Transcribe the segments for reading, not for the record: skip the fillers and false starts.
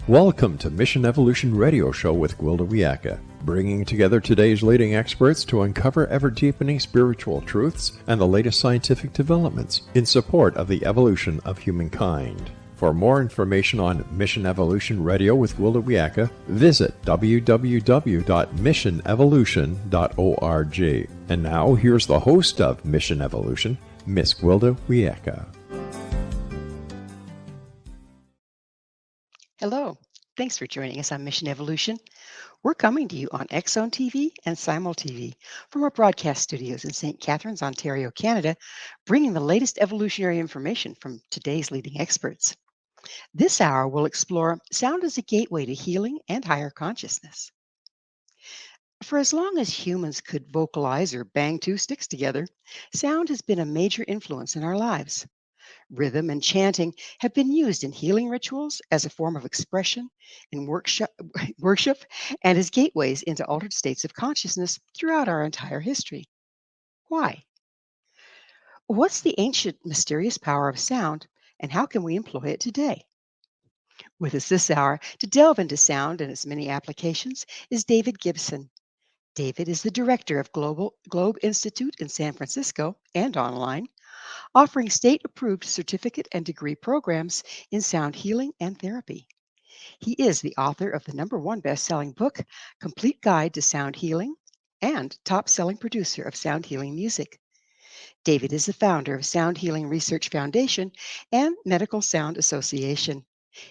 Welcome to Mission Evolution Radio Show with Gwilda Wiyaka, bringing together today's leading experts to uncover ever-deepening spiritual truths and the latest scientific developments in support of the evolution of humankind. For more information on Mission Evolution Radio with Gwilda Wiyaka, visit www.missionevolution.org. And now, here's the host of Mission Evolution, Miss Gwilda Wiyaka. Hello. Thanks for joining us on Mission Evolution. We're coming to you on X-Zone TV and Simul TV from our broadcast studios in St. Catharines, Ontario, Canada, bringing the latest evolutionary information from today's leading experts. This hour will explore sound as a gateway to healing and higher consciousness. For as long as humans could vocalize or bang two sticks together, sound has been a major influence in our lives. Rhythm and chanting have been used in healing rituals as a form of expression in worship and as gateways into altered states of consciousness throughout our entire history. Why? What's the ancient mysterious power of sound, and how can we employ it today? With us this hour to delve into sound and its many applications is David Gibson. David is the director of Globe Institute in San Francisco and online, offering state-approved certificate and degree programs in sound healing and therapy. He is the author of the #1 best-selling book, Complete Guide to Sound Healing, and top-selling producer of sound healing music. David is the founder of Sound Healing Research Foundation and Medical Sound Association.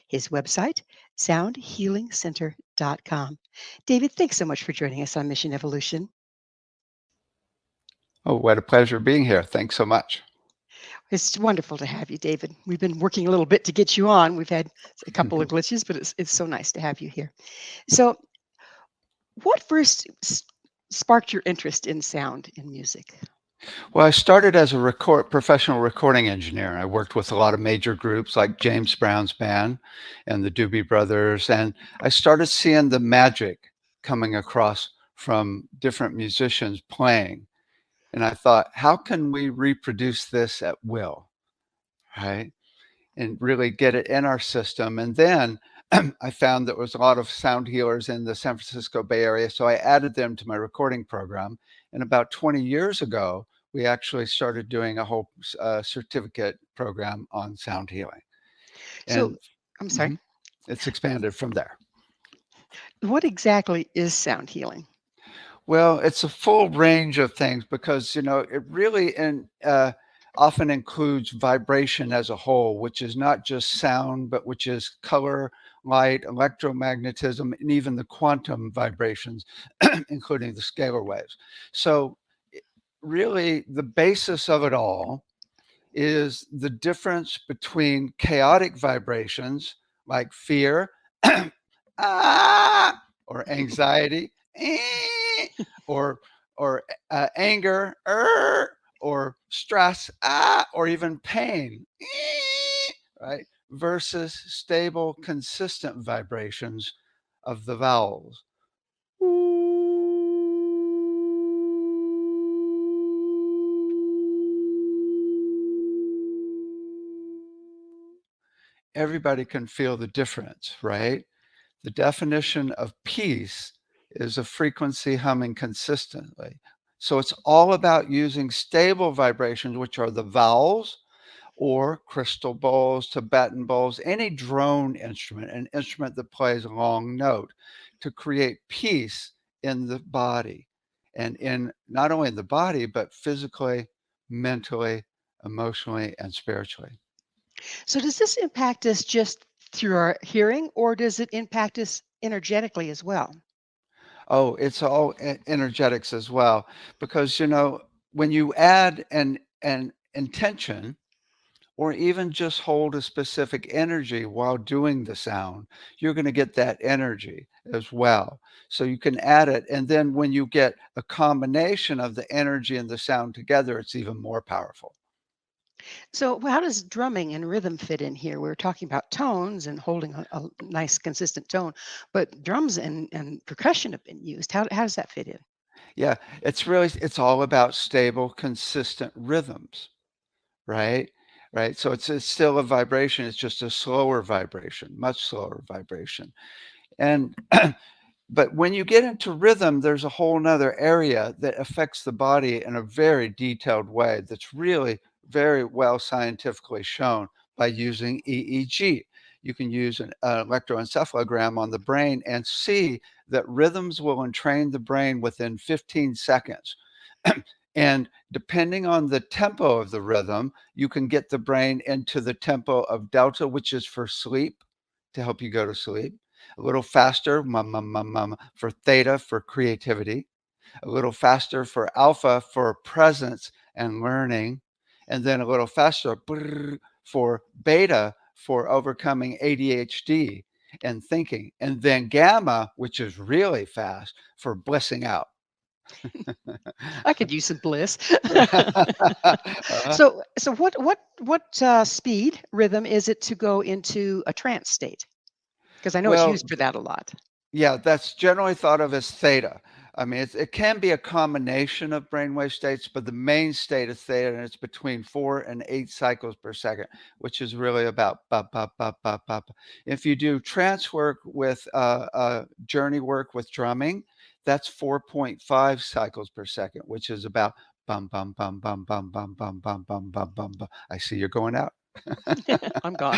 His website, soundhealingcenter.com. David, thanks so much for joining us on Mission Evolution. Oh, what a pleasure being here. Thanks so much. It's wonderful to have you, David. We've been working a little bit to get you on. We've had a couple of glitches, but it's so nice to have you here. So, what first sparked your interest in sound in music? Well, I started as a professional recording engineer. I worked with a lot of major groups like James Brown's band and the Doobie Brothers, and I started seeing the magic coming across from different musicians playing. And I thought, how can we reproduce this at will, right? And really get it in our system. And then I found there was a lot of sound healers in the San Francisco Bay Area, so I added them to my recording program. And about 20 years ago, we actually started doing a whole certificate program on sound healing. So, I'm sorry. It's expanded from there. What exactly is sound healing? Well, it's a full range of things because, it really often includes vibration as a whole, which is not just sound, but which is color, light, electromagnetism, and even the quantum vibrations, including the scalar waves. So really, the basis of it all is the difference between chaotic vibrations like fear or anxiety or anger or stress or even pain, right? Versus stable, consistent vibrations of the vowels. Everybody can feel the difference, right? The definition of peace is a frequency humming consistently. So it's all about using stable vibrations, which are the vowels or crystal bowls, Tibetan bowls, any drone instrument, an instrument that plays a long note, to create peace in the body, and in not only the body, but physically, mentally, emotionally, and spiritually. So, does this impact us just through our hearing, or does it impact us energetically as well? Oh, it's all energetics as well, because when you add an intention, or even just hold a specific energy while doing the sound, you're going to get that energy as well. So you can add it, and then when you get a combination of the energy and the sound together, it's even more powerful. So, how does drumming and rhythm fit in here? We were talking about tones and holding a nice, consistent tone, but drums and percussion have been used. How does that fit in? Yeah, it's all about stable, consistent rhythms, right? right? So it's still a vibration. It's just a slower vibration, much slower vibration. And but when you get into rhythm, there's a whole nother area that affects the body in a very detailed way that's really very well scientifically shown by using EEG. You can use an electroencephalogram on the brain and see that rhythms will entrain the brain within 15 seconds. And depending on the tempo of the rhythm, you can get the brain into the tempo of delta, which is for sleep, to help you go to sleep. A little faster, for theta, for creativity. A little faster for alpha, for presence and learning. And then a little faster for beta, for overcoming ADHD and thinking. And then gamma, which is really fast, for blissing out. I could use some bliss. Uh-huh. So what speed rhythm is it to go into a trance state? Because I know it's Well, used for that a lot. yeah, that's generally thought of as theta. I mean, it can be a combination of brainwave states, but the main state is theta, and it's between 4 and 8 cycles per second, which is really about ba, ba, ba, ba, ba, ba. If you do trance work with journey work with drumming, that's 4.5 cycles per second, which is about bum, bum, bum, bum, bum, bum, bum, bum, bum, bum, bum, bum. I see you're going out. I'm gone.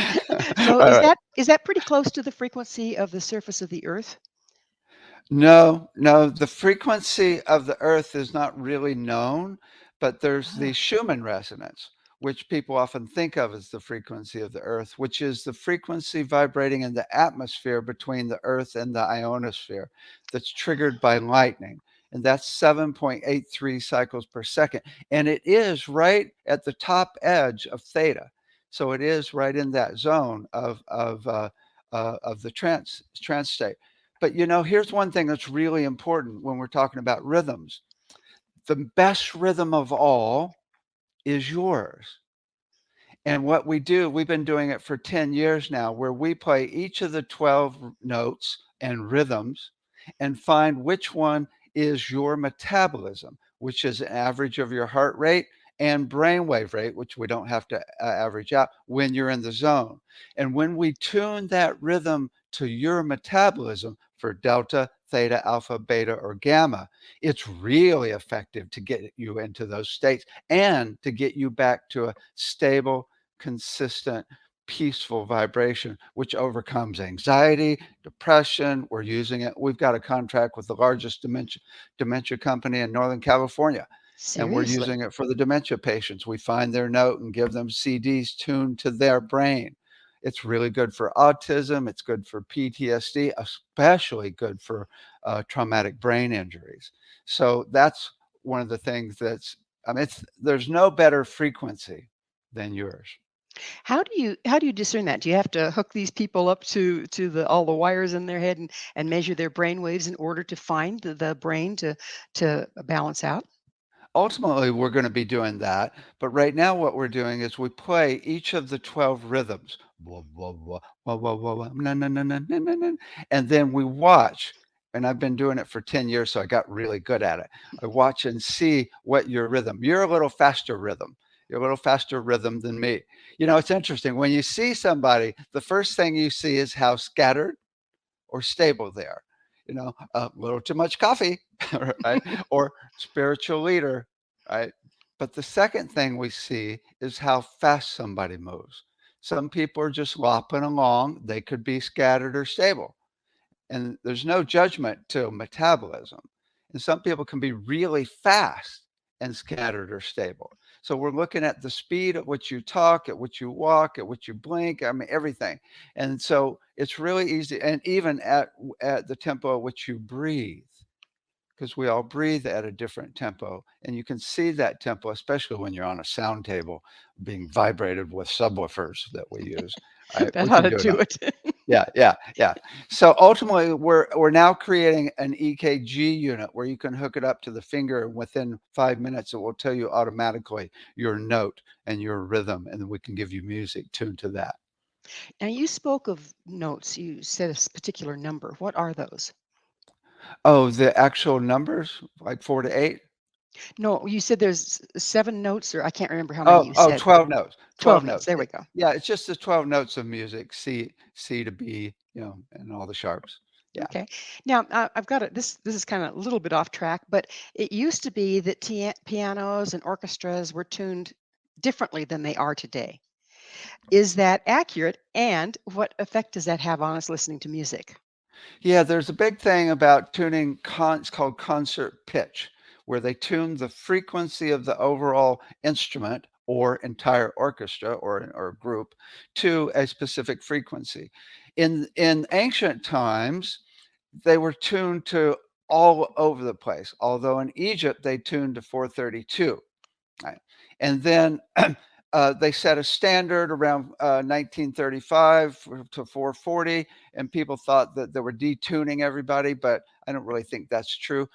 So All right. is that pretty close to the frequency of the surface of the earth? No, no, the frequency of the Earth is not really known, but there's Ah, the Schumann resonance, which people often think of as the frequency of the Earth, which is the frequency vibrating in the atmosphere between the Earth and the ionosphere that's triggered by lightning. And that's 7.83 cycles per second. And it is right at the top edge of theta. So it is right in that zone of the trance state. But here's one thing that's really important when we're talking about rhythms. The best rhythm of all is yours. And what we do, we've been doing it for 10 years now, where we play each of the 12 notes and rhythms and find which one is your metabolism, which is an average of your heart rate and brainwave rate, which we don't have to average out when you're in the zone. And when we tune that rhythm to your metabolism for delta, theta, alpha, beta, or gamma, it's really effective to get you into those states and to get you back to a stable, consistent, peaceful vibration, which overcomes anxiety, depression. We're using it. We've got a contract with the largest dementia company in Northern California, and we're seriously? using it for the dementia patients. We find their note and give them CDs tuned to their brain. It's really good for autism. It's good for PTSD, especially good for traumatic brain injuries. So that's one of the things I mean, there's no better frequency than yours. How do you discern that? Do you have to hook these people up to the all the wires in their head and measure their brain waves in order to find the brain to balance out? Ultimately, we're going to be doing that. But right now, what we're doing is we play each of the 12 rhythms. Wah, wah, wah, wah, wah, wah, wah, na, na, na, na, na, na, na, and then we watch. And I've been doing it for 10 years, so I got really good at it. I watch and see what your rhythm. You're a little faster rhythm. You're a little faster rhythm than me. It's interesting. When you see somebody, the first thing you see is how scattered or stable they are. A little too much coffee, right? Or spiritual leader, right? But the second thing we see is how fast somebody moves. Some people are just lopping along. They could be scattered or stable. And there's no judgment to metabolism. And some people can be really fast and scattered or stable. So we're looking at the speed at which you talk, at which you walk, at which you blink, I mean, everything. And so it's really easy. And even at the tempo at which you breathe, because we all breathe at a different tempo. And you can see that tempo, especially when you're on a sound table being vibrated with subwoofers that we use. Right? That We ought can to do it. do it. Yeah, yeah, yeah. So ultimately, we're now creating an EKG unit where you can hook it up to the finger, and within 5 minutes, it will tell you automatically your note and your rhythm, and then we can give you music tuned to that. Now you spoke of notes. You said a particular number. What are those? Oh, the actual numbers, like 4 to 8? No, you said there's 7 notes, or I can't remember how many you Oh, said. 12 notes. 12 12 notes. notes. There we go. Yeah, it's just the 12 notes of music, C to B, and all the sharps. Yeah. Okay. Now, I've got it. This is kind of a little bit off track, but it used to be that pianos and orchestras were tuned differently than they are today. Is that accurate? And what effect does that have on us listening to music? Yeah, there's a big thing about tuning it's called concert pitch, where they tune the frequency of the overall instrument or entire orchestra or group to a specific frequency. In ancient times, they were tuned to all over the place. Although in Egypt they tuned to 432. Right. And then they set a standard around 1935 to 440, and people thought that they were detuning everybody, but I don't really think that's true.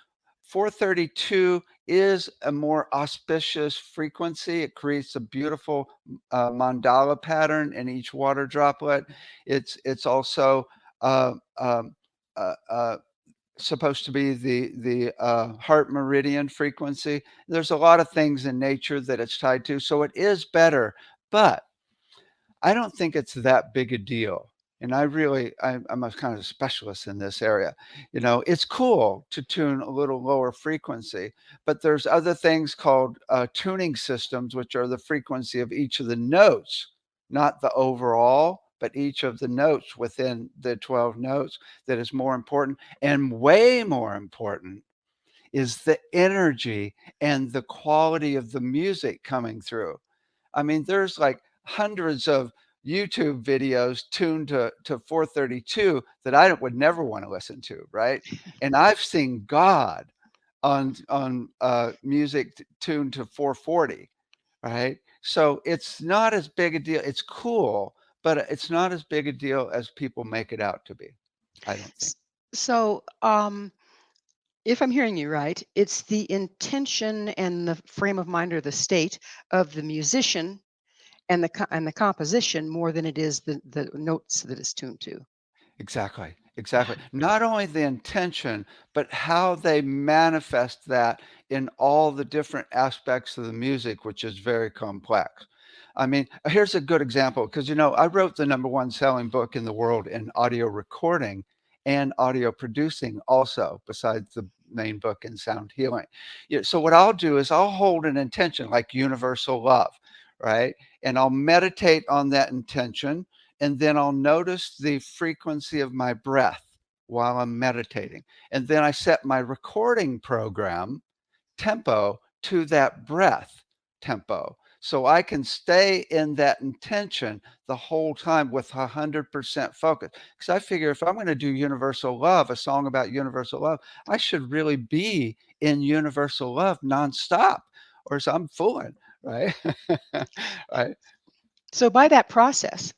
432 is a more auspicious frequency. It creates a beautiful mandala pattern in each water droplet. It's also uh, um, uh, uh, supposed to be the heart meridian frequency. There's a lot of things in nature that it's tied to, so it is better, but I don't think it's that big a deal. And I'm a kind of specialist in this area. It's cool to tune a little lower frequency, but there's other things called tuning systems, which are the frequency of each of the notes, not the overall, but each of the notes within the 12 notes, that is more important. And way more important is the energy and the quality of the music coming through. I mean, there's like hundreds of YouTube videos tuned to 432 that I would never want to listen to, right? And I've seen God on music tuned to 440, right? So it's not as big a deal. It's cool, but it's not as big a deal as people make it out to be. I don't think. So, if I'm hearing you right, it's the intention and the frame of mind or the state of the musician and the composition more than it is the notes that it's tuned to. Exactly, Yeah. exactly. Not only the intention, but how they manifest that in all the different aspects of the music, which is very complex. I mean, here's a good example because, I wrote the number one selling book in the world in audio recording and audio producing also, besides the main book in sound healing. Yeah, so what I'll do is I'll hold an intention like universal love, right? And I'll meditate on that intention, and then I'll notice the frequency of my breath while I'm meditating. And then I set my recording program tempo to that breath tempo. So I can stay in that intention the whole time with 100% focus. Because I figure if I'm going to do universal love, a song about universal love, I should really be in universal love nonstop, or so I'm fooling, right? Right. So by that process,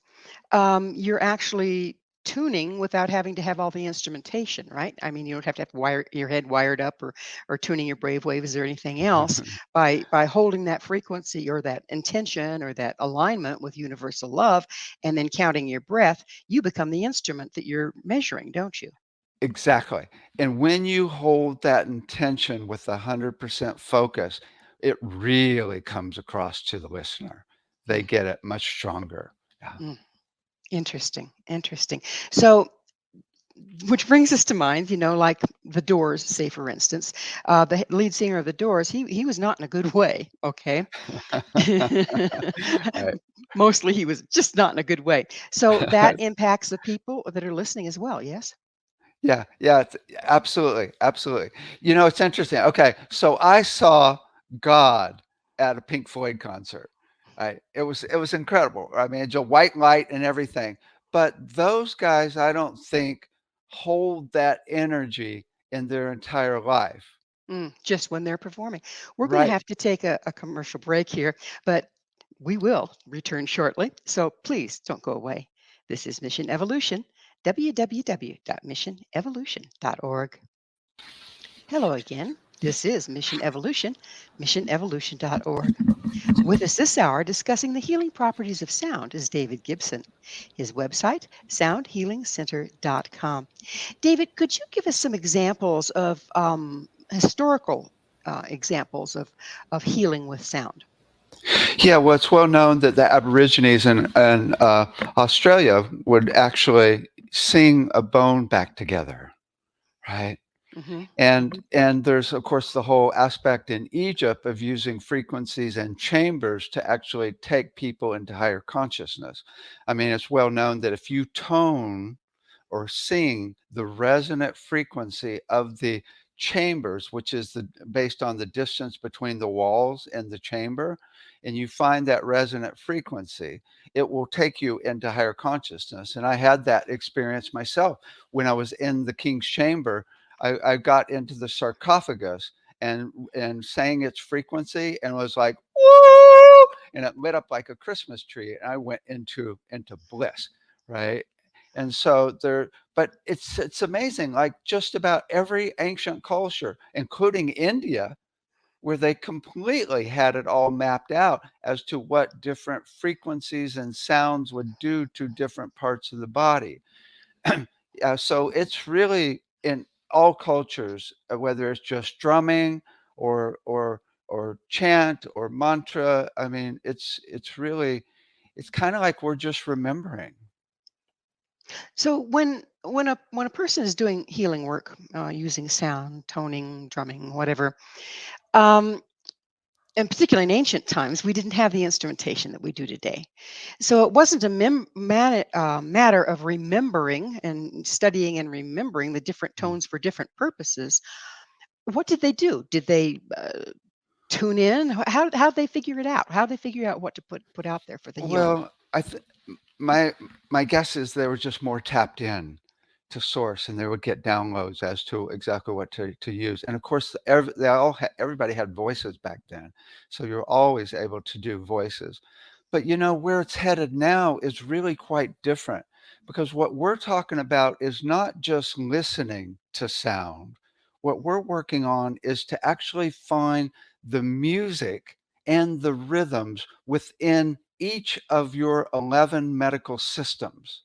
you're actually tuning without having to have all the instrumentation, right? I mean, you don't have to have wire your head wired up or tuning your brave waves or anything else. By holding that frequency or that intention or that alignment with universal love, and then counting your breath, you become the instrument that you're measuring, don't you? Exactly. And when you hold that intention with 100% focus, it really comes across to the listener. They Mm, get it much stronger. Yeah. mm. Interesting, interesting. So, which brings us to mind, like the Doors, say for instance, the lead singer of the Doors, he was not in a good way. Okay. Right. Mostly he was just not in a good way. So that impacts the people that are listening as well. Yes. Yeah, yeah, absolutely, absolutely. It's interesting. Okay, so I saw God at a Pink Floyd concert. Right? It was incredible. I mean, it's a white light and everything. But those guys, I don't think hold that energy in their entire life. Just when they're performing. We're going to Right. have to take a commercial break here, but we will return shortly. So please don't go away. This is Mission Evolution, www.missionevolution.org. Hello again. This is Mission Evolution, missionevolution.org. With us this hour discussing the healing properties of sound is David Gibson. His website, soundhealingcenter.com. David, could you give us some examples of historical examples of healing with sound? Yeah, well, it's well known that the Aborigines in Australia would actually sing a bone back together, right? Hmm. And there's of course the whole aspect in Egypt of using frequencies and chambers to actually take people into higher consciousness. I mean, it's well known that if you tone or sing the resonant frequency of the chambers, which is based on the distance between the walls and the chamber, and you find that resonant frequency, it will take you into higher consciousness. And I had that experience myself when I was in the king's chamber. I got into the sarcophagus and sang its frequency and was like, woo, and it lit up like a Christmas tree, and I went into bliss, right? And so there, but it's amazing, like just about every ancient culture, including India, where they completely had it all mapped out as to what different frequencies and sounds would do to different parts of the body. So it's really in all cultures, whether it's just drumming or chant or mantra. I mean, it's really, it's kind of like we're just remembering. So when a person is doing healing work using sound, toning, drumming, whatever, um, and particularly in ancient times, we didn't have the instrumentation that we do today. So it wasn't a matter of remembering and studying and remembering the different Mm. tones for different purposes. What did they do? Did they tune in? How did they figure it out? How did they figure out what to put out there for the healing? Well, my my guess is they were just more tapped in to source, and they would get downloads as to exactly what to use. And of course, everybody had voices back then, so you're always able to do voices. But you know where it's headed now is really quite different, because what we're talking about is not just listening to sound. What we're working on is to actually find the music and the rhythms within each of your 11 medical systems.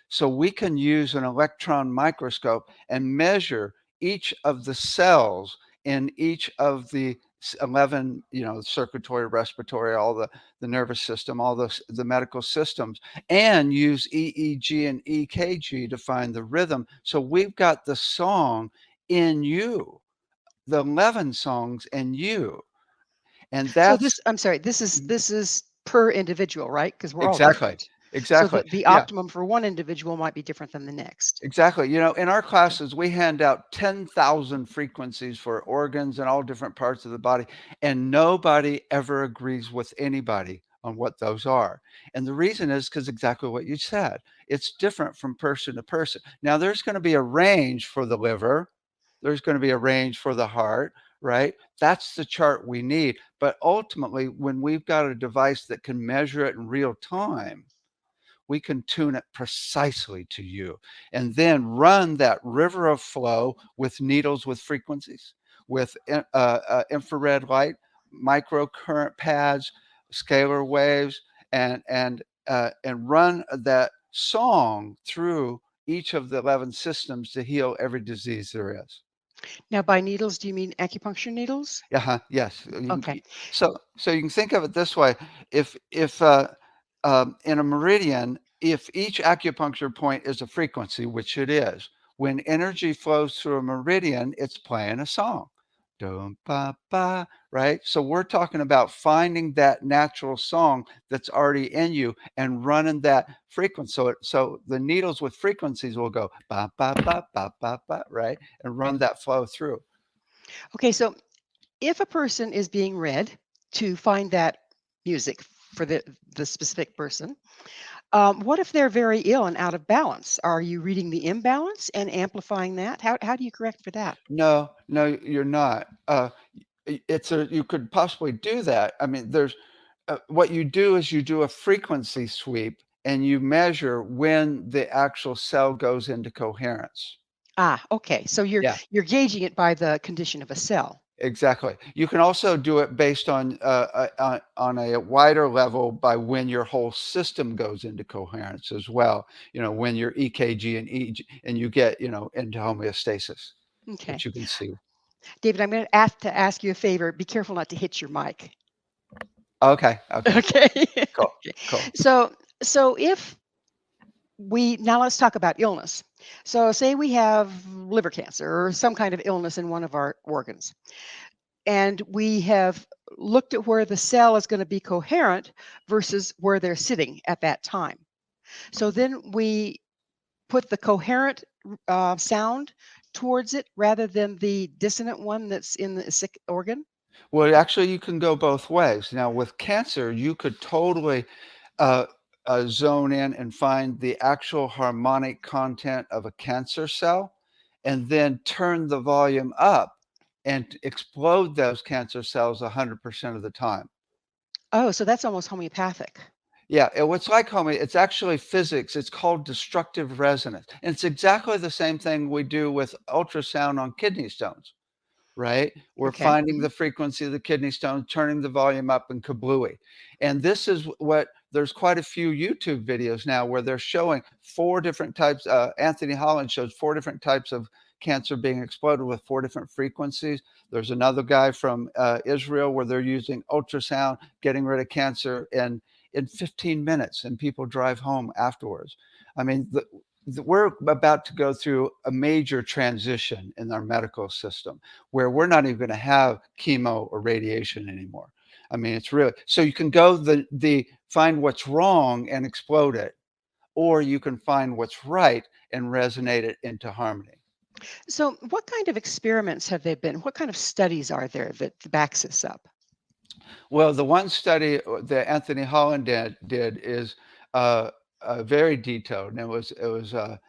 So we can use an electron microscope and measure each of the cells in each of the 11, circulatory, respiratory, all the nervous system, all the medical systems, and use EEG and EKG to find the rhythm. So we've got the song in you, the 11 songs in you. And So that's I'm sorry, this is per individual, right? Because we're all exactly, different. So exactly. the Yeah. optimum for one individual might be different than the next. Exactly. In our Okay. classes, we hand out 10,000 frequencies for organs and all different parts of the body, and nobody ever agrees with anybody on what those are. And the reason is because exactly what you said. It's different from person to person. Now, there's going to be a range for the liver, there's going to be a range for the heart, right? That's the chart we need. But ultimately, when we've got a device that can measure it in real time, we can tune it precisely to you and then run that river of flow with needles with frequencies, with infrared light, microcurrent pads, scalar waves, and run that song through each of the 11 systems to heal every disease there is. Now, by needles, do you mean acupuncture needles? Uh-huh, yes. Okay. So you can think of it this way: if in a meridian, if each acupuncture point is a frequency, which it is, when energy flows through a meridian, it's playing a song. Dum ba ba, right? So we're talking about finding that natural song that's already in you and running that frequency. So the needles with frequencies will go ba ba ba ba ba ba, right? And run that flow through. Okay. So if a person is being read to find that music for the specific person, what if they're very ill and out of balance? Are you reading the imbalance and amplifying that? How do you correct for that? No, no, you're not. You could possibly do that. I mean, there's what you do is you do a frequency sweep and you measure when the actual cell goes into coherence. Ah, okay. So Yeah, you're gauging it by the condition of a cell. exactly. You can also do it based on a wider level by when your whole system goes into coherence as well. When your EKG and EG and you get into homeostasis, Okay. which you can see. David, I'm going to have to ask you a favor. Be careful not to hit your mic. Okay. Okay. Okay. Cool. Okay. Cool. So if now let's talk about illness. So say we have liver cancer or some kind of illness in one of our organs, and we have looked at where the cell is going to be coherent versus where they're sitting at that time. So then we put the coherent sound towards it rather than the dissonant one that's in the sick organ. Well, actually, you can go both ways. Now, with cancer, you could totally uh, zone in and find the actual harmonic content of a cancer cell, and then turn the volume up and explode those cancer cells 100% of the time. Oh, so that's almost homeopathic. Yeah, what's like it's actually physics. It's called destructive resonance. And it's exactly the same thing we do with ultrasound on kidney stones, right? We're Okay. finding the frequency of the kidney stone, turning the volume up, and kablooey. And this is what there's quite a few YouTube videos now where they're showing 4 different types. Anthony Holland shows 4 different types of cancer being exploded with 4 different frequencies. There's another guy from Israel where they're using ultrasound, getting rid of cancer in 15 minutes, and people drive home afterwards. I mean, we're about to go through a major transition in our medical system where we're not even going to have chemo or radiation anymore. I mean, it's really, so you can go the find what's wrong and explode it, or you can find what's right and resonate it into harmony. So what kind of experiments have there been? What kind of studies are there that backs this up? Well, the one study that Anthony Holland did is very detailed, and it was a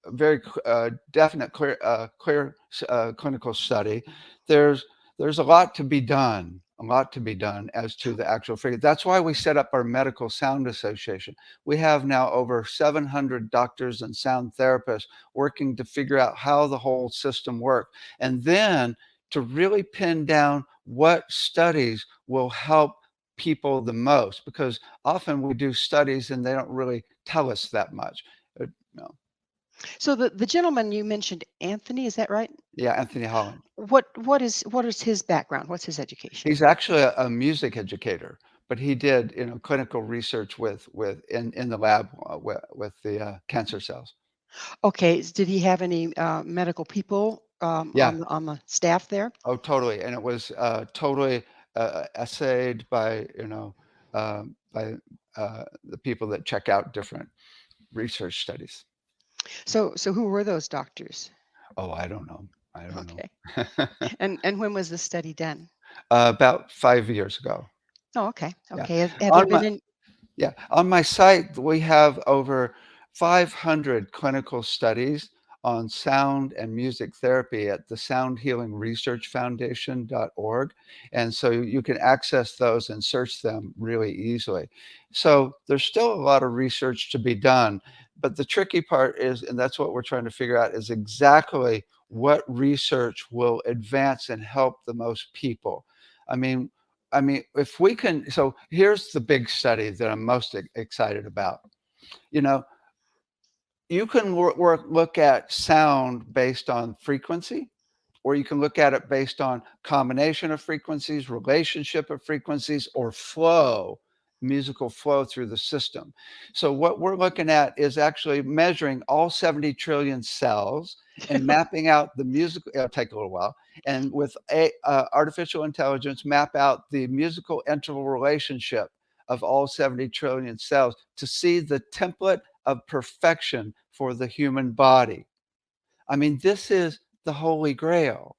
very definite, clear clinical study. There's a lot to be done, as to the actual figure. That's why we set up our Medical Sound Association. We have now over 700 doctors and sound therapists working to figure out how the whole system works, and then to really pin down what studies will help people the most, because often we do studies and they don't really tell us that much. No. So the gentleman you mentioned, Anthony, is that right? Yeah, Anthony Holland. What is his background? What's his education? He's actually a music educator, but he did clinical research in the lab with the cancer cells. Okay. Did he have any medical people Yeah. on the staff there? Oh, totally. And it was totally essayed by the people that check out different research studies. So who were those doctors? Oh, I don't know. Okay. know. And when was the study done? About 5 years ago. Oh, okay. Yeah. Okay. Have there On been my any? Yeah, on my site, we have over 500 clinical studies on sound and music therapy at the Sound Healing Research Foundation.org. And so you can access those and search them really easily. So there's still a lot of research to be done. But the tricky part is, and that's what we're trying to figure out, is exactly what research will advance and help the most people. I mean, if we can, so here's the big study that I'm most excited about. You know, you can look at sound based on frequency, or you can look at it based on combination of frequencies, relationship of frequencies, or flow, musical flow through the system. So what we're looking at is actually measuring all 70 trillion cells and mapping out the musical, it'll take a little while, and with artificial intelligence, map out the musical interval relationship of all 70 trillion cells to see the template of perfection for the human body. I mean, this is the holy grail.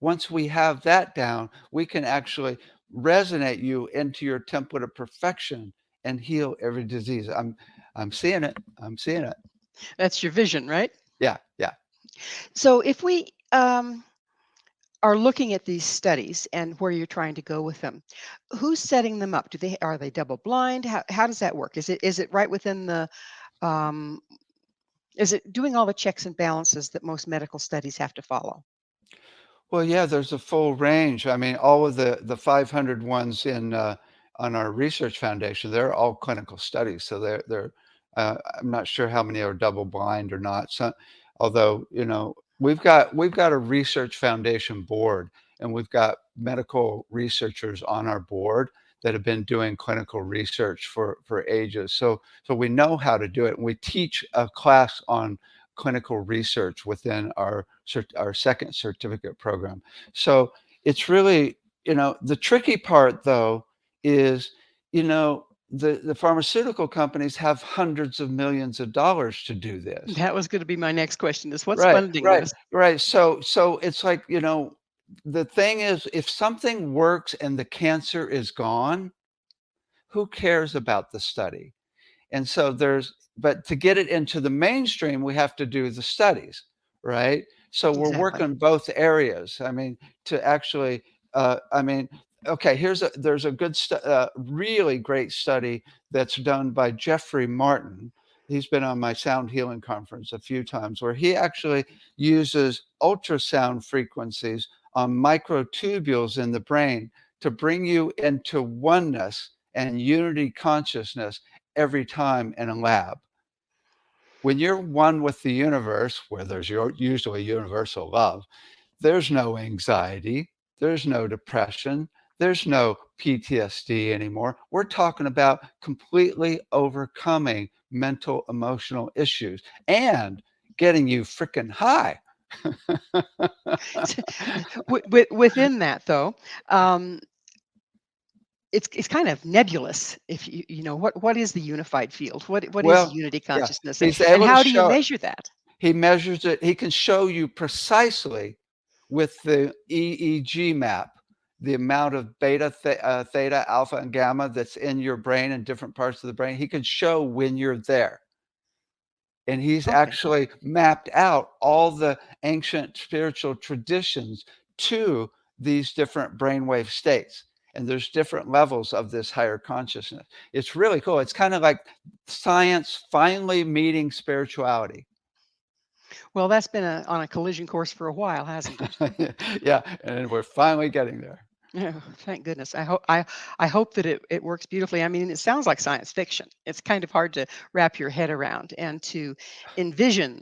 Once we have that down, we can actually resonate you into your template of perfection and heal every disease. I'm seeing it. I'm seeing it. That's your vision, right? Yeah, yeah. So if we are looking at these studies and where you're trying to go with them, who's setting them up? Are they double blind? How does that work? Is it right within the um, is it doing all the checks and balances that most medical studies have to follow? Well, yeah, there's a full range. I mean, all of the 500 ones on our research foundation, they're all clinical studies. So I'm not sure how many are double blind or not. So Although, we've got a research foundation board, and we've got medical researchers on our board that have been doing clinical research for ages. So we know how to do it. And we teach a class on clinical research within our second certificate program. So it's really, the tricky part though is, the pharmaceutical companies have hundreds of millions of dollars to do this. That was going to be my next question, is what's Right, funding right, this? right. So it's like, the thing is, if something works and the cancer is gone, who cares about the study? And so but to get it into the mainstream, we have to do the studies, right? So we're Exactly. working both areas. I mean, to actually, I mean, okay, there's a really great study that's done by Jeffrey Martin. He's been on my sound healing conference a few times, where he actually uses ultrasound frequencies on microtubules in the brain to bring you into oneness and unity consciousness every time in a lab. When you're one with the universe, where there's usually universal love, there's no anxiety, there's no depression, there's no PTSD anymore. We're talking about completely overcoming mental, emotional issues and getting you freaking high. Within that, though, um, it's kind of nebulous. If what is the unified field? What is Well, unity yeah, consciousness, he's and able to how do you show it. measure that? He measures it. He can show you precisely with the EEG map, the amount of beta, theta, alpha, and gamma that's in your brain and different parts of the brain. He can show when you're there. And he's Okay. actually mapped out all the ancient spiritual traditions to these different brainwave states. And there's different levels of this higher consciousness. It's really cool. It's kind of like science finally meeting spirituality. Well, that's been on a collision course for a while, hasn't it? Yeah, and we're finally getting there. Yeah, thank goodness. I hope that it works beautifully. I mean, it sounds like science fiction. It's kind of hard to wrap your head around and to envision.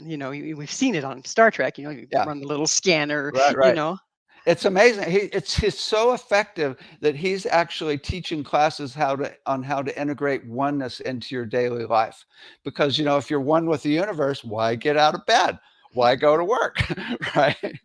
We've seen it on Star Trek. You Yeah, run the little scanner. right, You right. know, It's amazing. He's so effective that he's actually teaching classes on how to integrate oneness into your daily life. Because if you're one with the universe, why get out of bed? Why go to work? Right?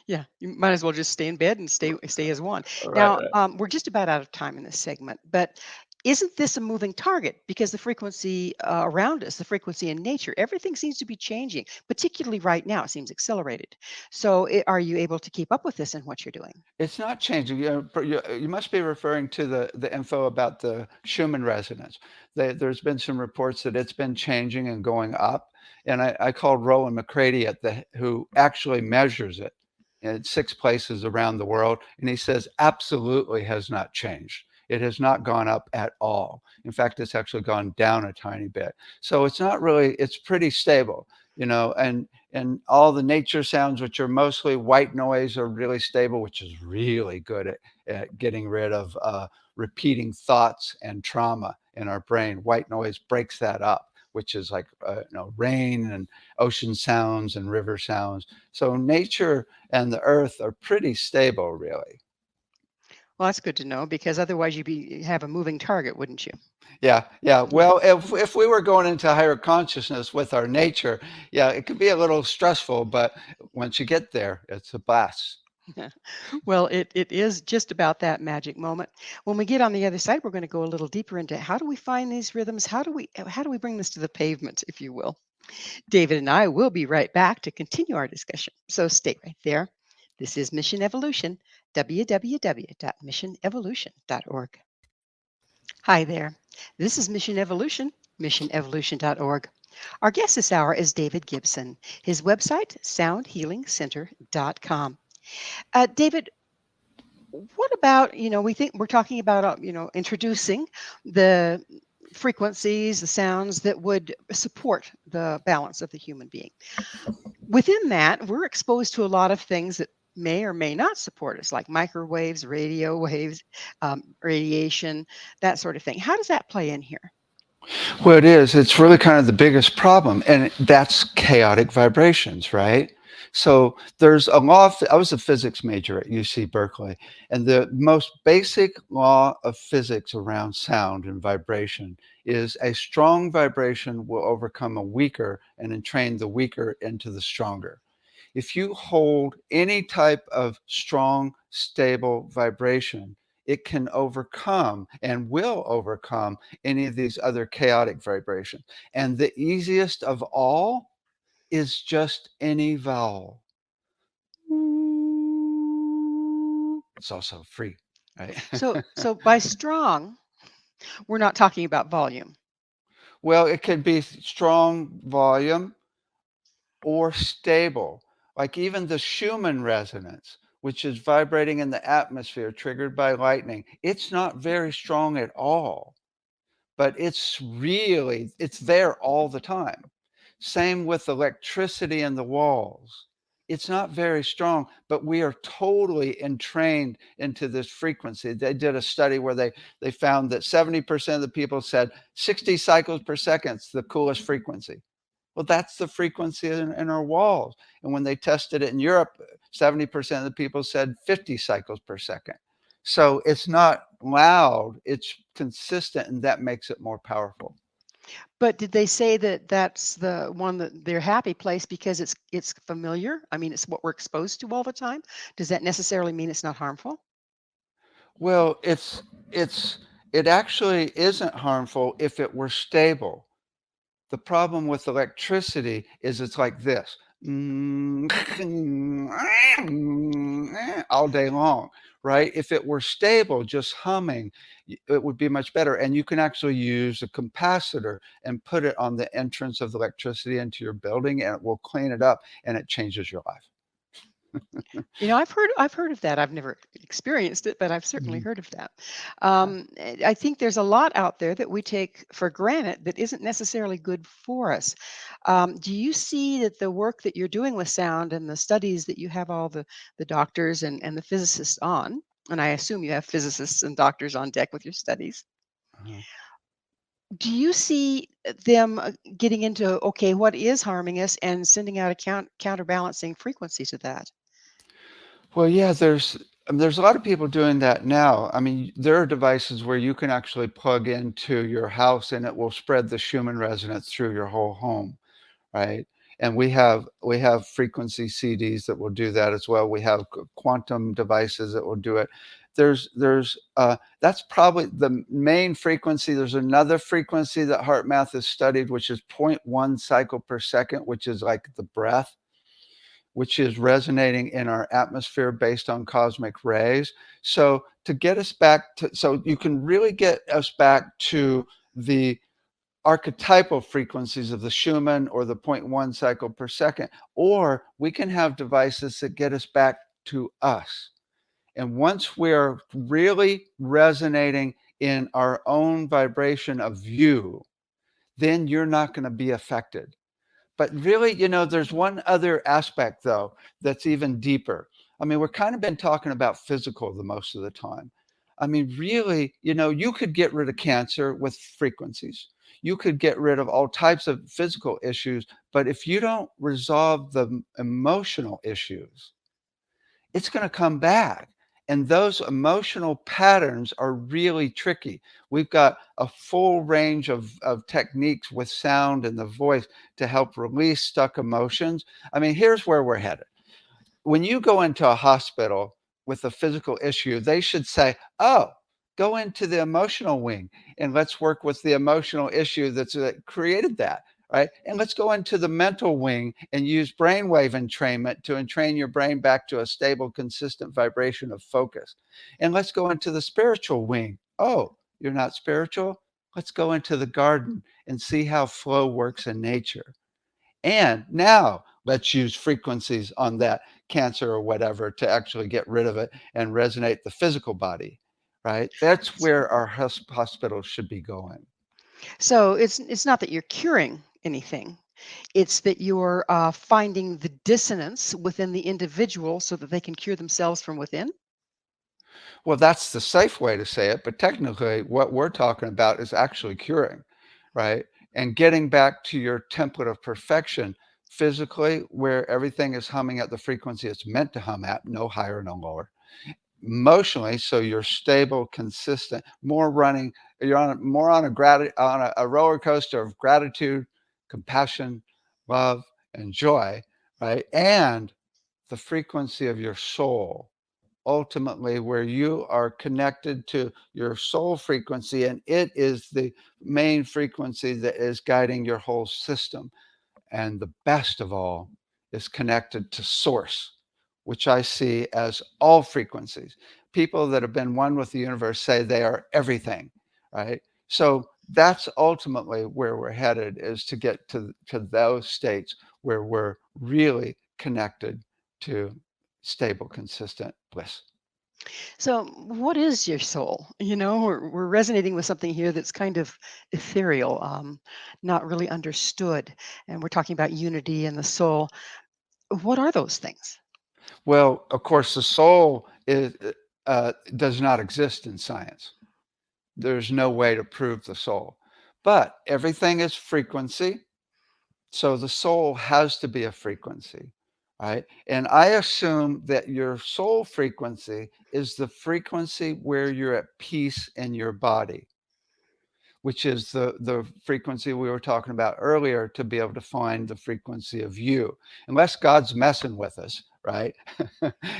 yeah, you might as well just stay in bed and stay as one. Right, Now, right. we're just about out of time in this segment, but isn't this a moving target? Because the frequency around us, the frequency in nature, everything seems to be changing. Particularly right now, it seems accelerated. So, are you able to keep up with this in what you're doing? It's not changing. You must be referring to the info about the Schumann resonance. There's been some reports that it's been changing and going up. And I called Roland McCready who actually measures it in 6 places around the world. And he says absolutely has not changed. It has not gone up at all. In fact, it's actually gone down a tiny bit. So it's not really, it's pretty stable, and all the nature sounds, which are mostly white noise, are really stable, which is really good at getting rid of repeating thoughts and trauma in our brain. White noise breaks that up, which is like rain and ocean sounds and river sounds. So nature and the earth are pretty stable, really. Well, that's good to know because otherwise have a moving target, wouldn't you? Yeah, yeah. Yeah. Well, if we were going into higher consciousness with our nature, yeah, it could be a little stressful, but once you get there, it's a blast. Well, it is just about that magic moment. When we get on the other side, we're going to go a little deeper into how do we find these rhythms? How do we bring this to the pavement, if you will? David and I will be right back to continue our discussion. So stay right there. This is Mission Evolution, www.missionevolution.org. Hi there. This is Mission Evolution, missionevolution.org. Our guest this hour is David Gibson. His website, soundhealingcenter.com. David, what about, we think we're talking about, introducing the frequencies, the sounds that would support the balance of the human being. Within that, we're exposed to a lot of things that may or may not support us, like microwaves, radio waves, radiation, that sort of thing. How does that play in here? Well, it is. It's really kind of the biggest problem, and that's chaotic vibrations, right? So there's a law of, I was a physics major at UC Berkeley, and the most basic law of physics around sound and vibration is a strong vibration will overcome a weaker and entrain the weaker into the stronger. If you hold any type of strong, stable vibration, it can overcome and will overcome any of these other chaotic vibrations. And the easiest of all is just any vowel. It's also free, right? So by strong, we're not talking about volume. Well, it can be strong volume or stable, like even the Schumann resonance, which is vibrating in the atmosphere triggered by lightning. It's not very strong at all, but it's there all the time. Same with electricity in the walls. It's not very strong, but we are totally entrained into this frequency. They did a study where they found that 70% of the people said 60 cycles per second is the coolest frequency. Well, that's the frequency in our walls. And when they tested it in Europe, 70% of the people said 50 cycles per second. So it's not loud, it's consistent, and that makes it more powerful. But did they say that that's the one that their happy place because it's familiar? I mean, it's what we're exposed to all the time. Does that necessarily mean it's not harmful? Well, it's it actually isn't harmful if it were stable. The problem with electricity is it's like this all day long, right? If it were stable, just humming, it would be much better. And you can actually use a capacitor and put it on the entrance of the electricity into your building, and it will clean it up and it changes your life. I've heard of that. I've never experienced it, but I've certainly Mhm. heard of that. I think there's a lot out there that we take for granted that isn't necessarily good for us. Do you see that the work that you're doing with sound and the studies that you have all the doctors and the physicists on, and I assume you have physicists and doctors on deck with your studies. Uh-huh. Do you see them getting into okay, what is harming us, and sending out a counterbalancing frequency to that? Well, yeah, there's a lot of people doing that now. I mean, there are devices where you can actually plug into your house and it will spread the Schumann resonance through your whole home, right? And we have frequency CDs that will do that as well. We have quantum devices that will do it. That's probably the main frequency. There's another frequency that HeartMath has studied, which is zero point 0.1 cycle per second, which is like the breath, which is resonating in our atmosphere based on cosmic rays. So to get us back to, so you can really get us back to the archetypal frequencies of the Schumann or the zero point 0.1 cycle per second, or we can have devices that get us back to us. And once we're really resonating in our own vibration of you, then you're not going to be affected. But really, there's one other aspect, though, that's even deeper. I mean, we're kind of been talking about physical the most of the time. I mean, really, you could get rid of cancer with frequencies. You could get rid of all types of physical issues, but if you don't resolve the emotional issues, it's going to come back. And those emotional patterns are really tricky. We've got a full range of techniques with sound and the voice to help release stuck emotions. I mean, here's where we're headed. When you go into a hospital with a physical issue, they should say, oh, go into the emotional wing and let's work with the emotional issue that created that. Right. And let's go into the mental wing and use brainwave entrainment to entrain your brain back to a stable, consistent vibration of focus. And let's go into the spiritual wing. Oh, you're not spiritual? Let's go into the garden and see how flow works in nature. And now let's use frequencies on that cancer or whatever to actually get rid of it and resonate the physical body, right? That's where our hospitals should be going. So it's not that you're curing anything. It's that you're finding the dissonance within the individual so that they can cure themselves from within. Well, that's the safe way to say it, but technically what we're talking about is actually curing, right? And getting back to your template of perfection physically, where everything is humming at the frequency it's meant to hum at, no higher, no lower. Emotionally, so you're stable, consistent, more running, you're on a roller coaster of gratitude, compassion, love, and joy, right? And the frequency of your soul, ultimately where you are connected to your soul frequency, and it is the main frequency that is guiding your whole system. And the best of all is connected to source, which I see as all frequencies. People that have been one with the universe say they are everything, right? So that's ultimately where we're headed, is to get to those states where we're really connected to stable, consistent bliss. So, what is your soul? We're resonating with something here that's kind of ethereal, not really understood. And we're talking about unity and the soul. What are those things? Well, of course, the soul does not exist in science. There's no way to prove the soul, but everything is frequency. So the soul has to be a frequency, right? And I assume that your soul frequency is the frequency where you're at peace in your body, which is the frequency we were talking about earlier, to be able to find the frequency of you. Unless God's messing with us, right?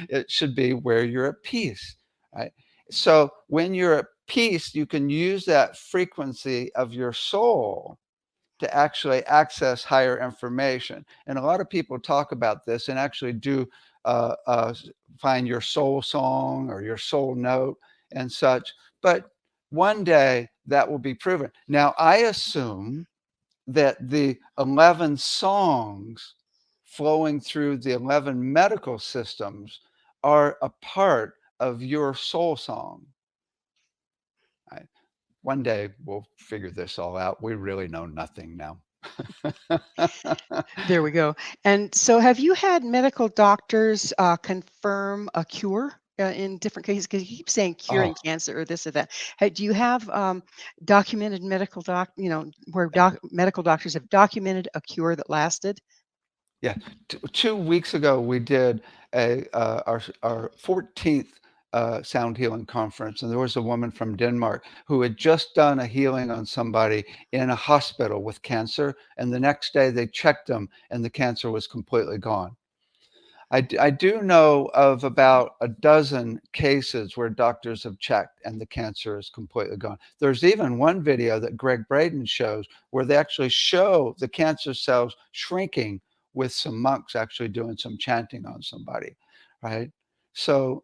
It should be where you're at peace, right? So when you're at peace, you can use that frequency of your soul to actually access higher information. And a lot of people talk about this and actually do uh, uh, find your soul song or your soul note and such. But one day that will be proven. Now, I assume that the 11 songs flowing through the 11 medical systems are a part of your soul song. Right? One day we'll figure this all out. We really know nothing now. There we go. And so, have you had medical doctors confirm a cure in different cases? Because you keep saying curing Oh, cancer or this or that. Do you have documented where medical doctors have documented a cure that lasted? yeah. 2 weeks ago, we did our 14th sound healing conference, and there was a woman from Denmark who had just done a healing on somebody in a hospital with cancer, and the next day they checked them, and the cancer was completely gone. I do know of about a dozen cases where doctors have checked and the cancer is completely gone. There's even one video that Greg Braden shows where they actually show the cancer cells shrinking with some monks actually doing some chanting on somebody, right? So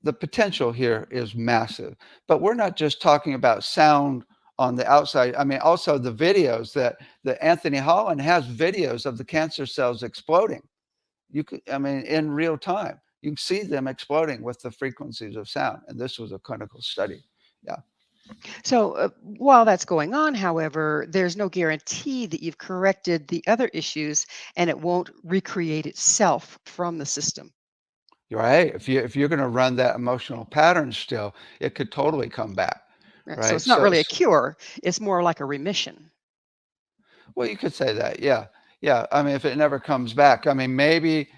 the potential here is massive. But we're not just talking about sound on the outside. I mean, also the videos that Anthony Holland has videos of the cancer cells exploding. You could, I mean, in real time, you can see them exploding with the frequencies of sound. And this was a clinical study. Yeah. So, while that's going on, however, there's no guarantee that you've corrected the other issues and it won't recreate itself from the system. You're right. If you're going to run that emotional pattern still, it could totally come back. Right? So, Right. it's not So, really a cure, it's more like a remission. well, you could say that. Yeah. Yeah. I mean, if it never comes back, I mean, maybe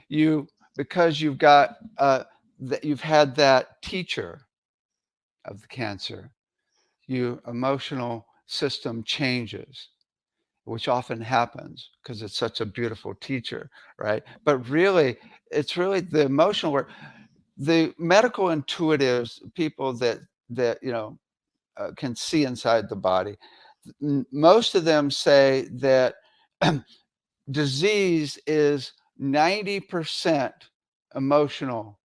because you've got, that you've had that teacher of the cancer, your emotional system changes, which often happens because it's such a beautiful teacher, right? But really, it's really the emotional work. The medical intuitives, people that can see inside the body, most of them say that disease is 90% emotional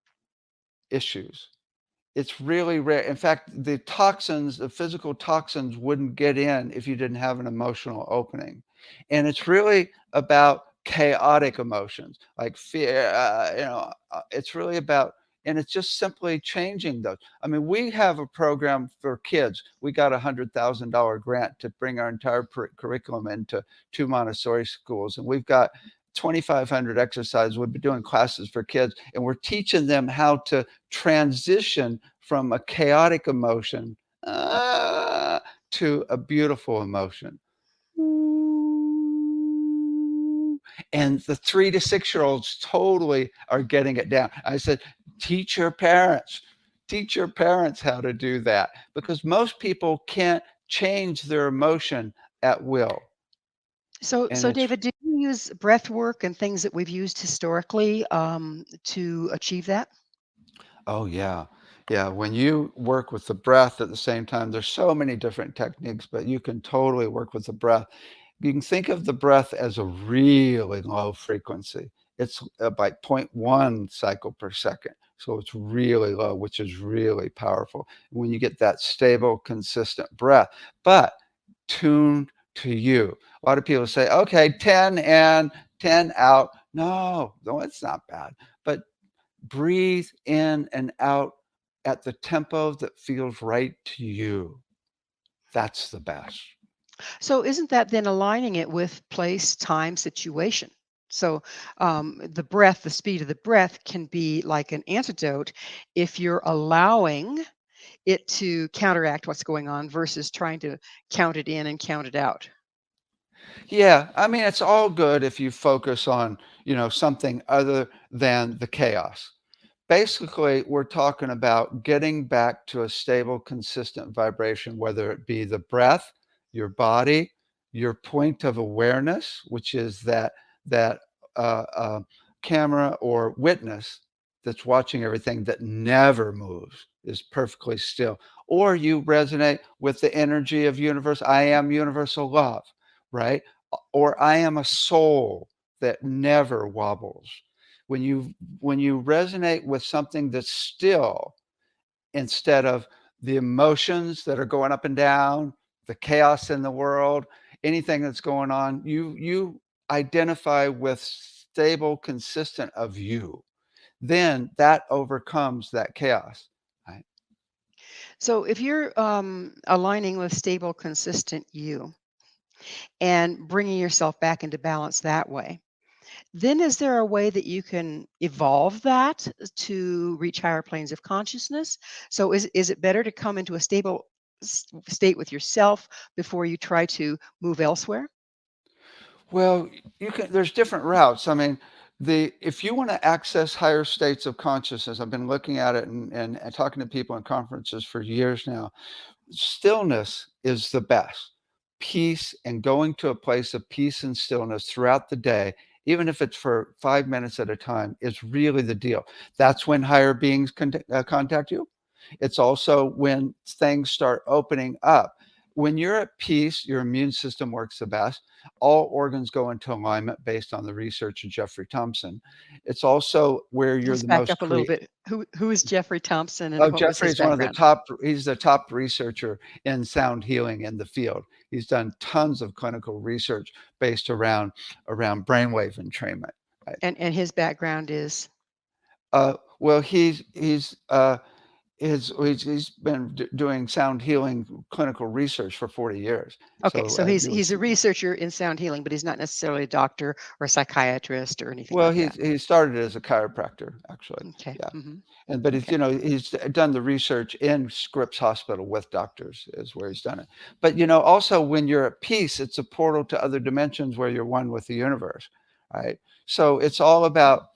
issues. It's really rare. In fact, the physical toxins wouldn't get in if you didn't have an emotional opening. And it's really about chaotic emotions like fear, it's really about, and it's just simply changing those. I mean, we have a program for kids. We got $100,000 grant to bring our entire curriculum into 2 Montessori schools. And we've got 2,500 exercises. We've been doing classes for kids, and we're teaching them how to transition from a chaotic emotion to a beautiful emotion. And the 3 to 6 year olds totally are getting it down. I said, teach your parents. Teach your parents how to do that, because most people can't change their emotion at will. So, And so it's, David, do you use breath work and things that we've used historically to achieve that? oh, yeah. Yeah. When you work with the breath at the same time, there's so many different techniques, but you can totally work with the breath. You can think of the breath as a really low frequency. It's by zero 0.1 cycle per second. So it's really low, which is really powerful when you get that stable, consistent breath, but tuned to you. A lot of people say, okay, 10 in, 10 out. No, no, it's not bad. But breathe in and out at the tempo that feels right to you. That's the best. So, isn't that then aligning it with place, time, situation? So, the breath, the speed of the breath can be like an antidote if you're allowing it to counteract what's going on versus trying to count it in and count it out. Yeah, I mean, it's all good if you focus on, something other than the chaos. Basically, we're talking about getting back to a stable, consistent vibration, whether it be the breath, your body, your point of awareness, which is that camera or witness that's watching everything that never moves, is perfectly still. Or you resonate with the energy of universe. I am universal love, right? Or I am a soul that never wobbles. When you resonate with something that's still, instead of the emotions that are going up and down, the chaos in the world, anything that's going on, you identify with stable, consistent of you. Then that overcomes that chaos. Right? So, if you're aligning with stable, consistent you and bringing yourself back into balance that way, then is there a way that you can evolve that to reach higher planes of consciousness? So is it better to come into a stable state with yourself before you try to move elsewhere? Well, you can. There's different routes. I mean, the if you want to access higher states of consciousness, I've been looking at it and talking to people in conferences for years now. Stillness is the best. Peace and going to a place of peace and stillness throughout the day, even if it's for 5 minutes at a time, is really the deal. That's when higher beings contact you. It's also when things start opening up. When you're at peace, your immune system works the best. All organs go into alignment based on the research of Jeffrey Thompson. It's also where you're Let's the back most up a little creative. bit. Who is Jeffrey Thompson and Oh, what was Jeffrey his is one of the background? top, he's the top researcher in sound healing in the field. He's done tons of clinical research based around brainwave entrainment. Right? And his background is Well, he's been doing sound healing clinical research for 40 years. okay, So so he's doing a researcher in sound healing, but he's not necessarily a doctor or a psychiatrist or anything well, like he that. he started as a chiropractor, actually. Okay. Yeah. Hmm. But Okay. he's done the research in Scripps Hospital with doctors is where he's done it. But also when you're at peace, it's a portal to other dimensions where you're one with the universe, right? So it's all about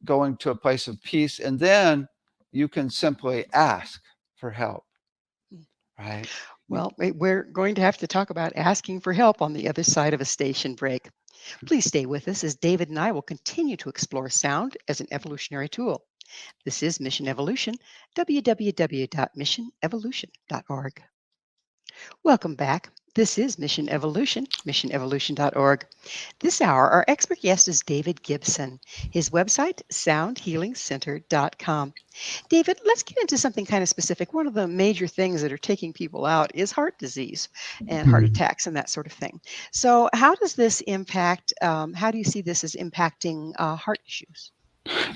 going to a place of peace, and then you can simply ask for help, right? You- Well, we're going to have to talk about asking for help on the other side of a station break. Please stay with us as David and I will continue to explore sound as an evolutionary tool. This is Mission Evolution, www.missionevolution.org. Welcome back. This is Mission Evolution, missionevolution.org. This hour, our expert guest is David Gibson. His website, soundhealingcenter.com. David, let's get into something kind of specific. One of the major things that are taking people out is heart disease and heart Mhm. attacks and that sort of thing. So, how does this impact? How do you see this as impacting heart issues?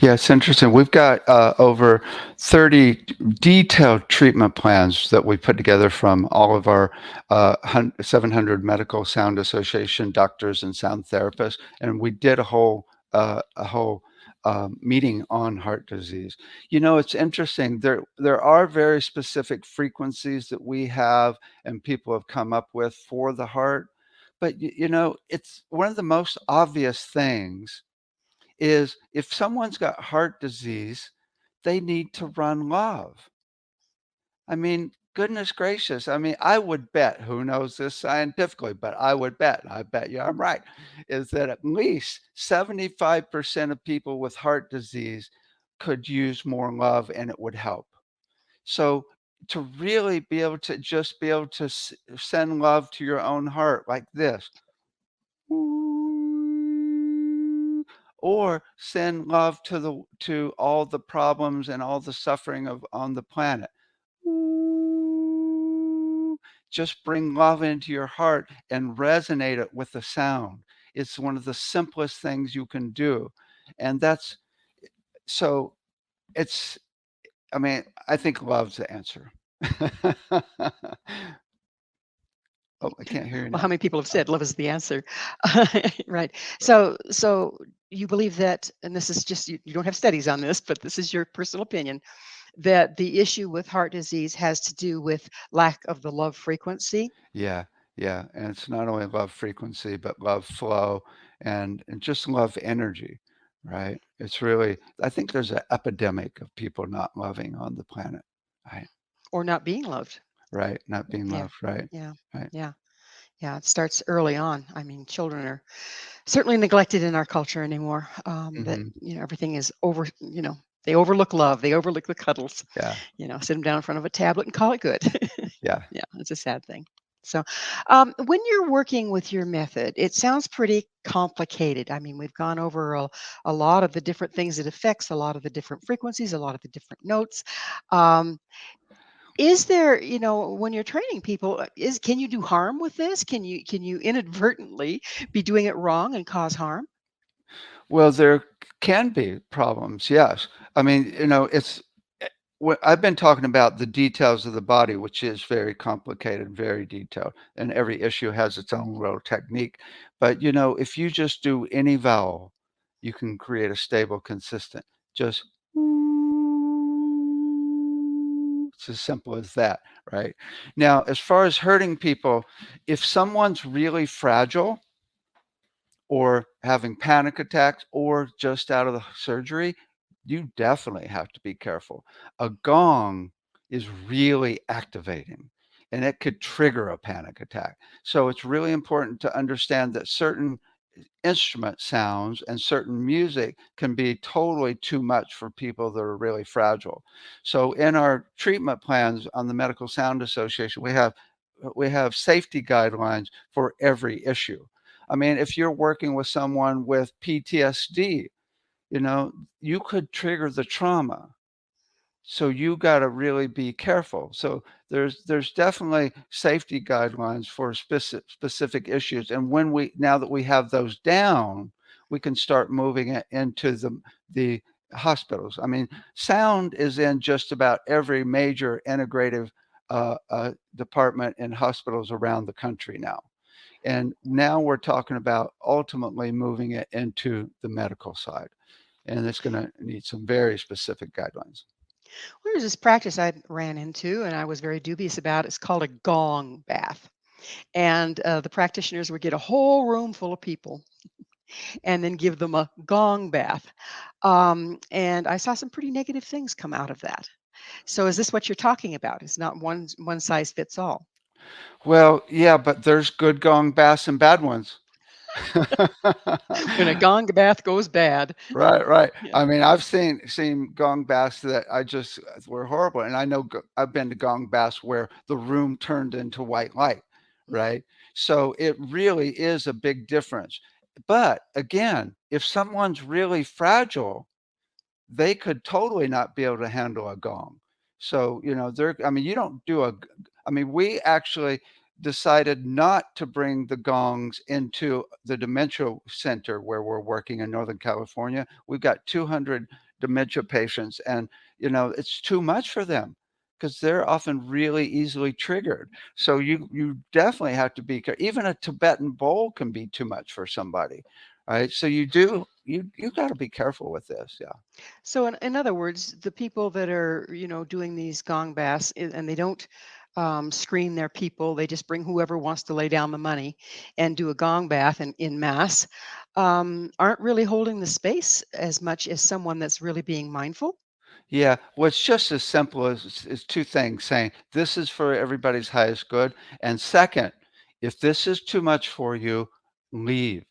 Yeah, it's interesting. We've got over 30 detailed treatment plans that we put together from all of our 700 Medical Sound Association doctors and sound therapists, and we did a whole meeting on heart disease. It's interesting. There are very specific frequencies that we have and people have come up with for the heart, But it's one of the most obvious things is if someone's got heart disease, they need to run love. I mean, goodness gracious. I mean, I would bet, who knows this scientifically, but I would bet, and I bet you I'm right, is that at least 75% of people with heart disease could use more love and it would help. So to really be able to just be able to send love to your own heart like this, or send love to all the problems and all the suffering of on the planet. Just bring love into your heart and resonate it with the sound. It's one of the simplest things you can do. And that's so it's I mean, I think love's the answer. Oh, I can't hear you Well, how now. many people have Oh, said love is the answer? Right. So you believe that, and this is just, you don't have studies on this, but this is your personal opinion, that the issue with heart disease has to do with lack of the love frequency yeah, yeah. And it's not only love frequency, but love flow and just love energy, right? It's really, I think there's an epidemic of people not loving on the planet, right? or not being loved. Right. Not being Yeah. loved, right? Yeah. Right. Yeah. Yeah. It starts early on. I mean, children are certainly neglected in our culture anymore. That, Hmm. everything is they overlook love. They overlook the cuddles. Yeah. Sit them down in front of a tablet and call it good. Yeah. Yeah, it's a sad thing. So, when you're working with your method, it sounds pretty complicated. I mean, we've gone over a lot of the different things it affects, a lot of the different frequencies, a lot of the different notes. Um, is there, when you're training people, can you do harm with this? Can you inadvertently be doing it wrong and cause harm? Well, there can be problems, yes. I mean, it's I've been talking about the details of the body, which is very complicated, very detailed, and every issue has its own little technique. But, if you just do any vowel, you can create a stable, consistent. Just it's as simple as that, right? Now, as far as hurting people, if someone's really fragile, or having panic attacks or just out of the surgery, you definitely have to be careful. A gong is really activating and it could trigger a panic attack. So it's really important to understand that certain instrument sounds and certain music can be totally too much for people that are really fragile. So in our treatment plans on the Medical Sound Association, we have safety guidelines for every issue. I mean, if you're working with someone with PTSD, you know, you could trigger the trauma. So you got to really be careful. So there's definitely safety guidelines for specific issues. And now that we have those down, we can start moving it into the hospitals. I mean, sound is in just about every major integrative department in hospitals around the country now. And now we're talking about ultimately moving it into the medical side. And it's going to need some very specific guidelines. Well, there's this practice I ran into, and I was very dubious about. It's called a gong bath, and the practitioners would get a whole room full of people and then give them a gong bath. And I saw some pretty negative things come out of that. So, is this what you're talking about? It's not one size fits all. Well, yeah, but there's good gong baths and bad ones. When a gong bath goes bad, Right, right. yeah. I mean, I've seen gong baths that I just were horrible, and I know I've been to gong baths where the room turned into white light, right? So it really is a big difference. But again, if someone's really fragile, they could totally not be able to handle a gong. So, I mean, you don't do I mean, we actually decided not to bring the gongs into the dementia center where we're working in Northern California. We've got 200 dementia patients, and, it's too much for them because they're often really easily triggered. So you definitely have to be careful. Even a Tibetan bowl can be too much for somebody, right? So you got to be careful with this. Yeah. So, in other words, the people that are, doing these gong baths, and they don't screen their people. They just bring whoever wants to lay down the money and do a gong bath in mass, aren't really holding the space as much as someone that's really being mindful. Yeah, well, it's just as simple as two things saying this is for everybody's highest good. And second, if this is too much for you, leave.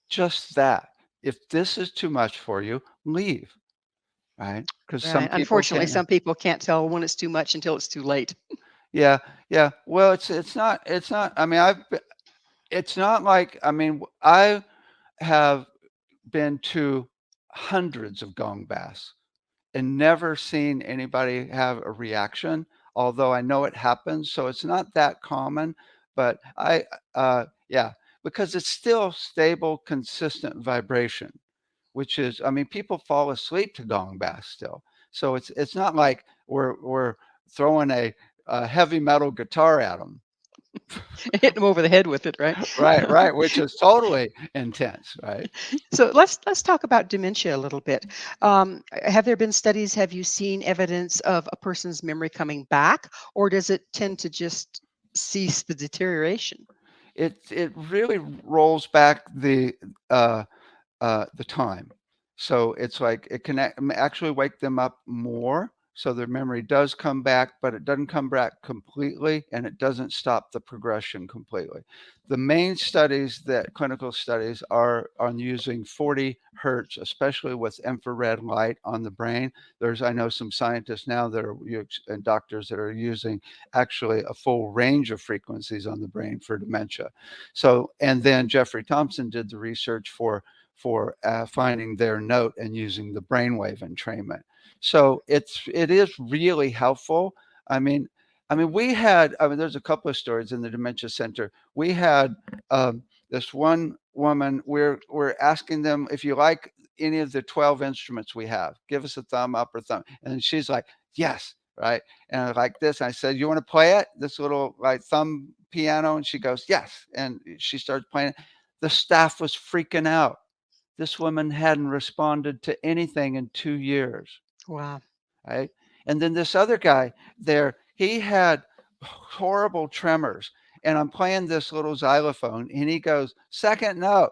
Just that. If this is too much for you, leave, right? Because some Right. people Unfortunately, can. some people can't tell when it's too much until it's too late. Yeah, yeah. Well, it's not. I mean, it's not like I have been to hundreds of gong baths and never seen anybody have a reaction, although I know it happens, so it's not that common, but yeah, because it's still stable, consistent vibration, which is, people fall asleep to gong bass still. So it's not like we're throwing a heavy metal guitar at them. Hit them over the head with it, right? Right, right, which is totally intense, right? So let's talk about dementia a little bit. Have there been studies? Have you seen evidence of a person's memory coming back, or does it tend to just cease the deterioration? It really rolls back the time. So it's like it can actually wake them up more. So their memory does come back, but it doesn't come back completely and it doesn't stop the progression completely. The main studies, that clinical studies, are on using 40 hertz, especially with infrared light on the brain. I know some scientists now that are and doctors that are using actually a full range of frequencies on the brain for dementia. So, and then Jeffrey Thompson did the research for finding their note and using the brainwave entrainment. So it is really helpful. I mean, there's a couple of stories in the dementia center. We had this one woman. We're asking them, if you like any of the 12 instruments we have, give us a thumb up or thumb. And she's like, yes, right. And I like this. And I said, you want to play it? This little like thumb piano? And she goes, yes. And she starts playing it. The staff was freaking out. This woman hadn't responded to anything in 2 years, Wow. right? And then this other guy there, he had horrible tremors, and I'm playing this little xylophone, and he goes, "Second note."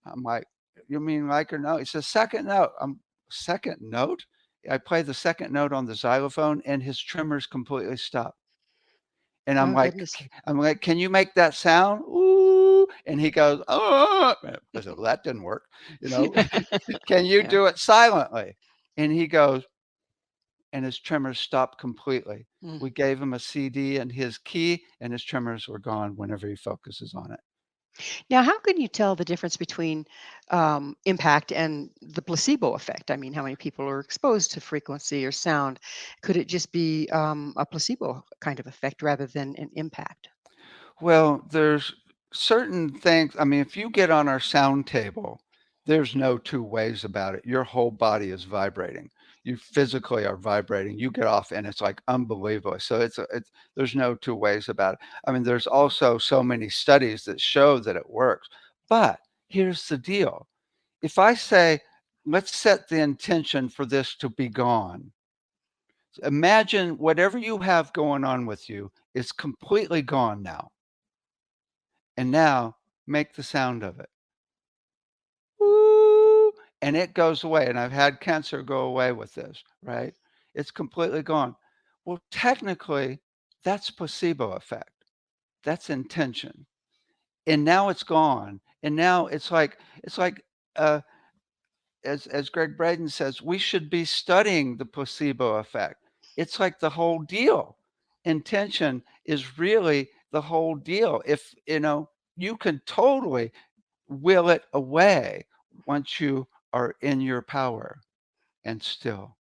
I'm like, "You mean like or no?" He says, "Second note." "Second note?" I play the second note on the xylophone, and his tremors completely stop. And Oh goodness. I'm like, "Can you make that sound?" "Ooh," and he goes, "Oh." I said, "Well, that didn't work, you know. Can you Yeah. do it silently?" And he goes, and his tremors stopped completely. Mm. We gave him a CD and his key, and his tremors were gone whenever he focuses on it. Now, how can you tell the difference between impact and the placebo effect? I mean, how many people are exposed to frequency or sound? Could it just be a placebo kind of effect rather than an impact? Well, there's certain things. If you get on our sound table, there's no two ways about it. Your whole body is vibrating. You physically are vibrating. You get off, and it's like unbelievable. So there's no two ways about it. There's also so many studies that show that it works. But here's the deal: if I say, let's set the intention for this to be gone. Imagine whatever you have going on with you is completely gone now. And now make the sound of it. Woo! And it goes away. And I've had cancer go away with this, right? It's completely gone. Well, technically, that's placebo effect. That's intention. And now it's gone. And now it's like uh, as Greg Braden says, we should be studying the placebo effect. It's like the whole deal. Intention is really the whole deal. If you can totally will it away once you are in your power and still.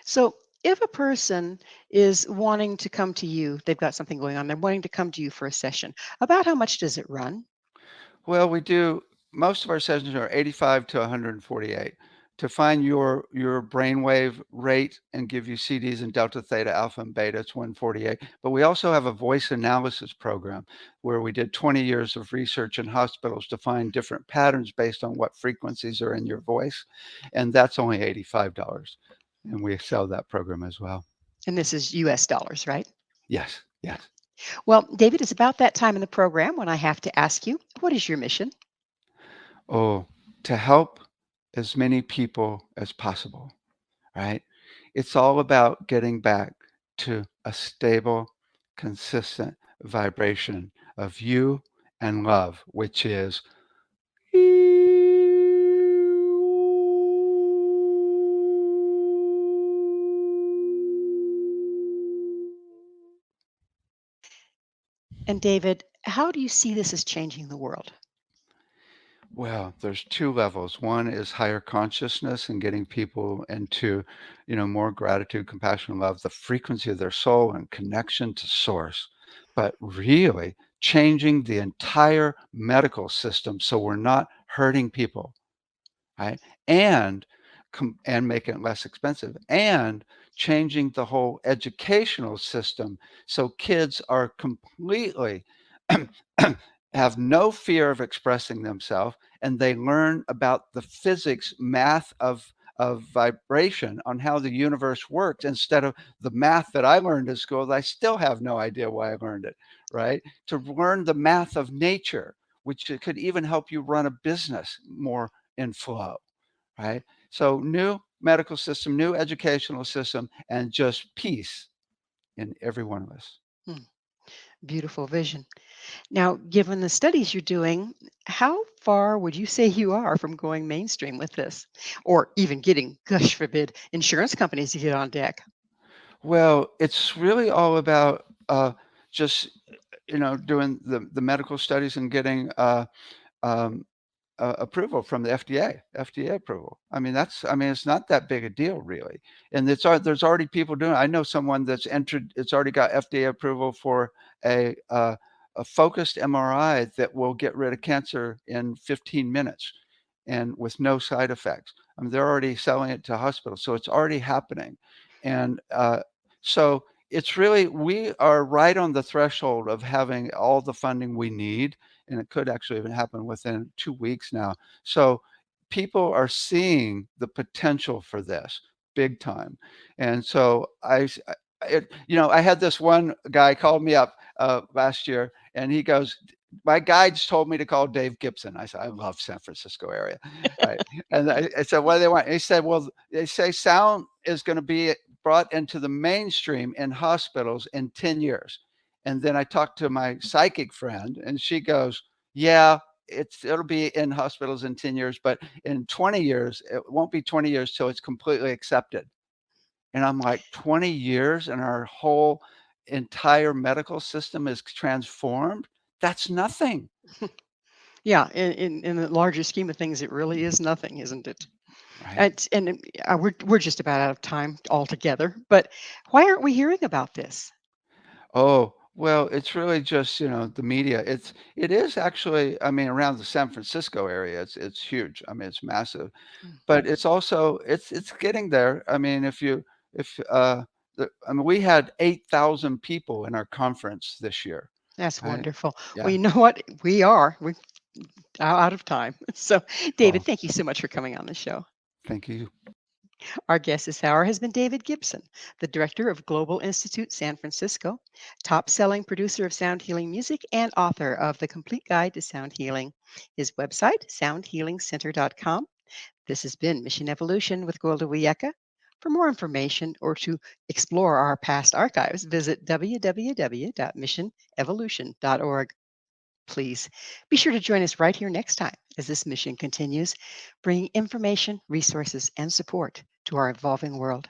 So, if a person is wanting to come to you, they've got something going on, they're wanting to come to you for a session, about how much does it run? Well, we do most of our sessions are 85 to 148 to find your brainwave rate and give you CDs and delta, theta, alpha, and beta. It's 148. But we also have a voice analysis program where we did 20 years of research in hospitals to find different patterns based on what frequencies are in your voice, and that's only $85, and we sell that program as well. And this is US dollars, right? Yes, yes. Well, David, it's about that time in the program when I have to ask you, what is your mission? Oh, to help as many people as possible, right? It's all about getting back to a stable, consistent vibration of you and love, which is And David, how do you see this as changing the world? well, there's two levels. One is higher consciousness and getting people into, more gratitude, compassion, love, the frequency of their soul and connection to source. But really changing the entire medical system so we're not hurting people, right? And and making it less expensive, and changing the whole educational system so kids are completely have no fear of expressing themselves, and they learn about the physics, math of vibration on how the universe works instead of the math that I learned in school that I still have no idea why I learned it, right? To learn the math of nature, which it could even help you run a business more in flow, right? So new medical system, new educational system, and just peace in every one of us. Hmm, beautiful vision. Now, given the studies you're doing, how far would you say you are from going mainstream with this? Or even getting, gosh forbid, insurance companies to get on deck? Well, it's really all about just doing the medical studies and getting um, approval from the FDA approval. I mean, it's not that big a deal really. And there's already people doing it. I know someone that's entered, it's already got FDA approval for a focused MRI that will get rid of cancer in 15 minutes and with no side effects. I mean, they're already selling it to hospitals, so it's already happening. And so it's really, we are right on the threshold of having all the funding we need, and it could actually even happen within 2 weeks now. So people are seeing the potential for this big time. And so I had this one guy called me up last year, and he goes, my guides told me to call Dave Gibson. I said, I love San Francisco area. Right. And I said, what do they want? And he said, well, they say sound is going to be brought into the mainstream in hospitals in 10 years. And then I talked to my psychic friend, and she goes, yeah, it'll be in hospitals in 10 years, but in 20 years, it won't be 20 years till it's completely accepted. And I'm like, 20 years and our whole entire medical system is transformed? That's nothing, Yeah, in the larger scheme of things, it really is nothing, isn't it? right? We're just about out of time altogether. But why aren't we hearing about this? Oh, well, it's really just, the media. It is actually, I mean, around the San Francisco area, it's huge. I mean, it's massive. Mm, But it's also it's getting there. I mean, if I mean, we had 8,000 people in our conference this year, that's right? wonderful. Well, Yeah. you know what? We're out of time. So, David, Oh, thank you so much for coming on the show. thank you. Our guest this hour has been David Gibson, the director of Global Institute San Francisco, top selling producer of sound healing music, and author of The Complete Guide to Sound Healing. His website, soundhealingcenter.com. This has been Mission Evolution with Gwilda Wiyaka. For more information or to explore our past archives, visit www.missionevolution.org. Please be sure to join us right here next time as this mission continues, bringing information, resources, and support to our evolving world.